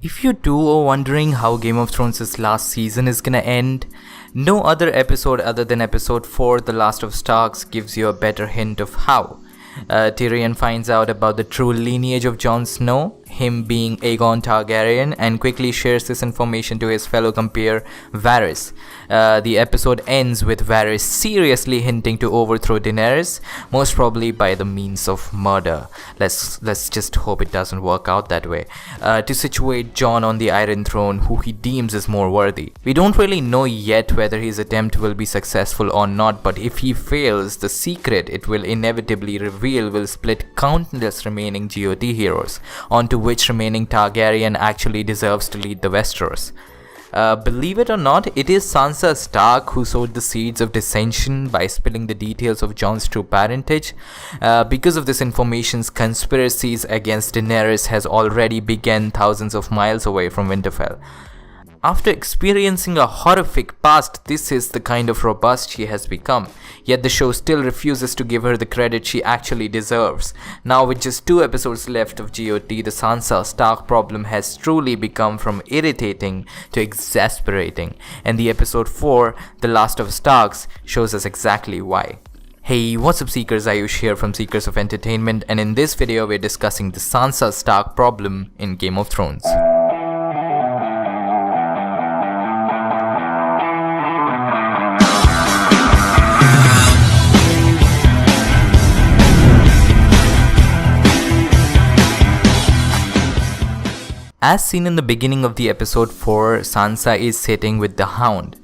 If you too are wondering how Game of Thrones' last season is gonna end, no other episode other than episode 4, The Last of Starks, gives you a better hint of how. Tyrion finds out about the true lineage of Jon Snow, him being Aegon Targaryen, and quickly shares this information to his fellow compeer Varys. The episode ends with Varys seriously hinting to overthrow Daenerys, most probably by the means of murder. Let's just hope it doesn't work out that way. To situate Jon on the Iron Throne, who he deems is more worthy. We don't really know yet whether his attempt will be successful or not, but if he fails, the secret it will inevitably reveal will split countless remaining GOT heroes onto which remaining Targaryen actually deserves to lead the Westeros. Believe it or not, it is Sansa Stark who sowed the seeds of dissension by spilling the details of Jon's true parentage. Because of this information, conspiracies against Daenerys has already begun thousands of miles away from Winterfell. After experiencing a horrific past, this is the kind of robust she has become. Yet the show still refuses to give her the credit she actually deserves. Now with just 2 episodes left of GOT, the Sansa Stark problem has truly become from irritating to exasperating. And the episode 4, The Last of Starks, shows us exactly why. Hey, what's up Seekers, Ayush here from Seekers of Entertainment, and in this video we're discussing the Sansa Stark problem in Game of Thrones. As seen in the beginning of the episode 4, Sansa is sitting with the Hound.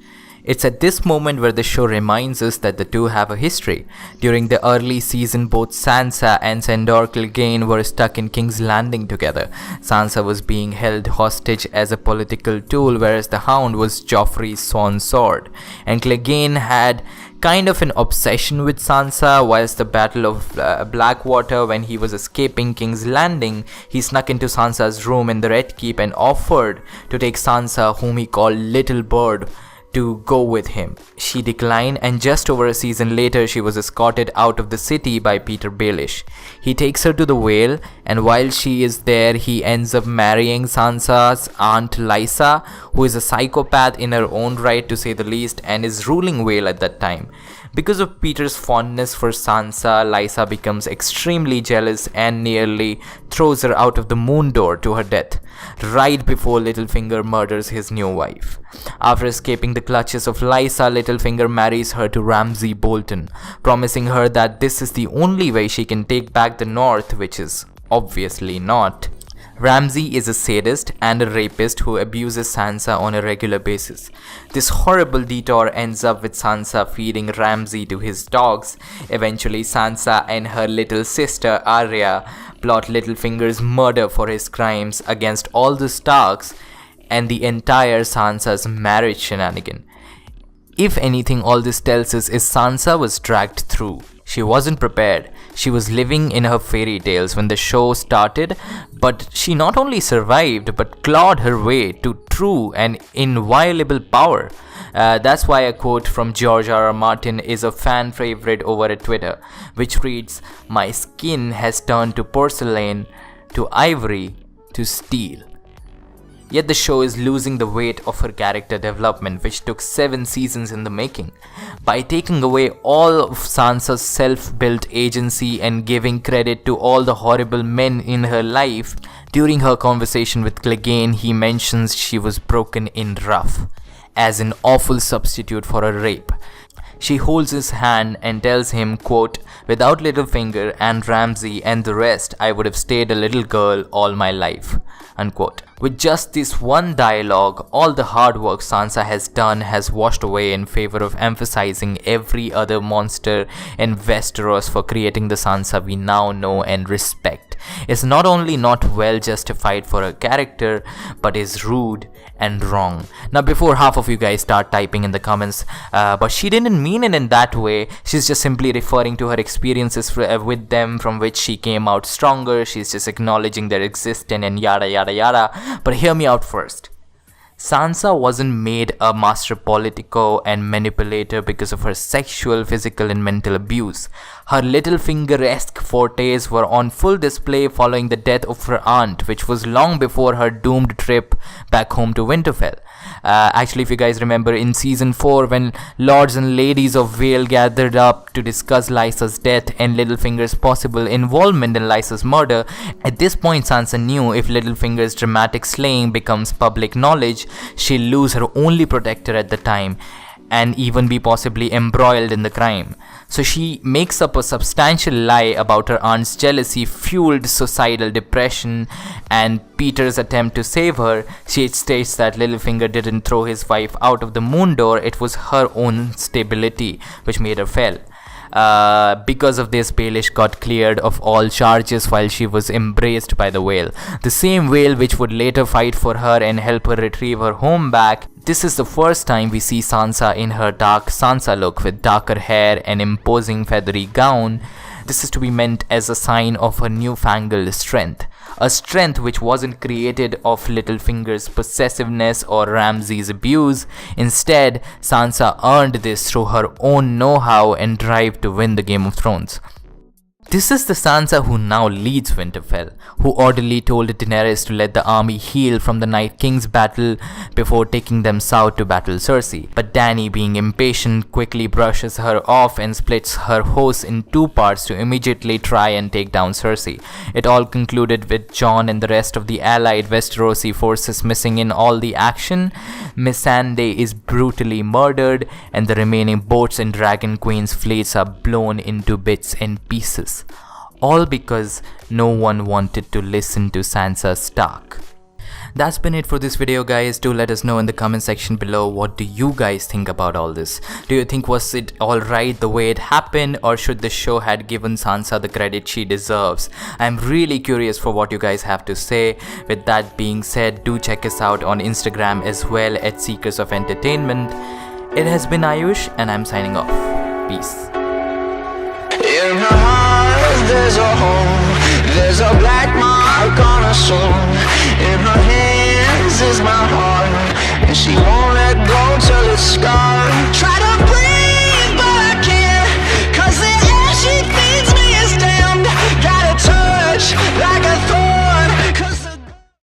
It's at this moment where the show reminds us that the two have a history. During the early season, both Sansa and Sandor Clegane were stuck in King's Landing together. Sansa was being held hostage as a political tool, whereas the Hound was Joffrey's sworn sword. And Clegane had kind of an obsession with Sansa. Whilst the Battle of Blackwater, when he was escaping King's Landing, he snuck into Sansa's room in the Red Keep and offered to take Sansa, whom he called Little Bird, to go with him. She declined, and just over a season later she was escorted out of the city by Peter Baelish. He takes her to the Vale, and while she is there he ends up marrying Sansa's aunt Lysa, who is a psychopath in her own right to say the least and is ruling Vale at that time. Because of Peter's fondness for Sansa, Lysa becomes extremely jealous and nearly throws her out of the moon door to her death, right before Littlefinger murders his new wife. After escaping the clutches of Lysa, Littlefinger marries her to Ramsay Bolton, promising her that this is the only way she can take back the North, which is obviously not. Ramsay is a sadist and a rapist who abuses Sansa on a regular basis. This horrible detour ends up with Sansa feeding Ramsay to his dogs. Eventually, Sansa and her little sister Arya plot Littlefinger's murder for his crimes against all the Starks and the entire Sansa's marriage shenanigan. If anything, all this tells us is Sansa was dragged through. She wasn't prepared. She was living in her fairy tales when the show started, but she not only survived but clawed her way to true and inviolable power. That's why a quote from George R.R. Martin is a fan favorite over at Twitter, which reads, "My skin has turned to porcelain, to ivory, to steel." Yet the show is losing the weight of her character development, which took 7 seasons in the making. By taking away all of Sansa's self-built agency and giving credit to all the horrible men in her life, during her conversation with Clegane, he mentions she was broken in rough, as an awful substitute for a rape. She holds his hand and tells him, quote, "Without Littlefinger and Ramsay and the rest, I would have stayed a little girl all my life," unquote. With just this one dialogue, all the hard work Sansa has done has washed away in favor of emphasizing every other monster in Westeros for creating the Sansa we now know and respect. It's not only not well justified for her character, but is rude and wrong. Now, before half of you guys start typing in the comments, but she didn't mean it in that way, she's just simply referring to her experiences with them, from which she came out stronger. She's just acknowledging their existence and yada yada yada. But hear me out first. Sansa wasn't made a master politico and manipulator because of her sexual, physical, and mental abuse. Her Littlefinger-esque fortes were on full display following the death of her aunt, which was long before her doomed trip back home to Winterfell. Actually, if you guys remember in season 4, when lords and ladies of Vale gathered up to discuss Lysa's death and Littlefinger's possible involvement in Lysa's murder, at this point Sansa knew if Littlefinger's dramatic slaying becomes public knowledge, she'll lose her only protector at the time and even be possibly embroiled in the crime. So she makes up a substantial lie about her aunt's jealousy-fueled suicidal depression and Peter's attempt to save her. She states that Littlefinger didn't throw his wife out of the moon door, it was her own stability which made her fail. Because of this, Baelish got cleared of all charges while she was embraced by the Whale. The same Whale which would later fight for her and help her retrieve her home back. This is the first time we see Sansa in her dark Sansa look with darker hair and imposing feathery gown. This is to be meant as a sign of her newfangled strength. A strength which wasn't created of Littlefinger's possessiveness or Ramsay's abuse. Instead, Sansa earned this through her own know-how and drive to win the Game of Thrones. This is the Sansa who now leads Winterfell, who orderly told Daenerys to let the army heal from the Night King's battle before taking them south to battle Cersei. But Dany, being impatient, quickly brushes her off and splits her host in two parts to immediately try and take down Cersei. It all concluded with Jon and the rest of the allied Westerosi forces missing in all the action. Missandei is brutally murdered and the remaining boats and Dragon Queen's fleets are blown into bits and pieces. All because no one wanted to listen to Sansa Stark. That's been it for this video, guys. Do let us know in the comment section below, what do you guys think about all this? Do you think was it alright the way it happened, or should the show had given Sansa the credit she deserves? I'm really curious for what you guys have to say. With that being said, do check us out on Instagram as well at Seekers of Entertainment. It has been Ayush and I'm signing off. Peace. In her heart there's a hole, there's a black mark on her soul. In her hands is my heart, and she won't let go till it's scarred. Try to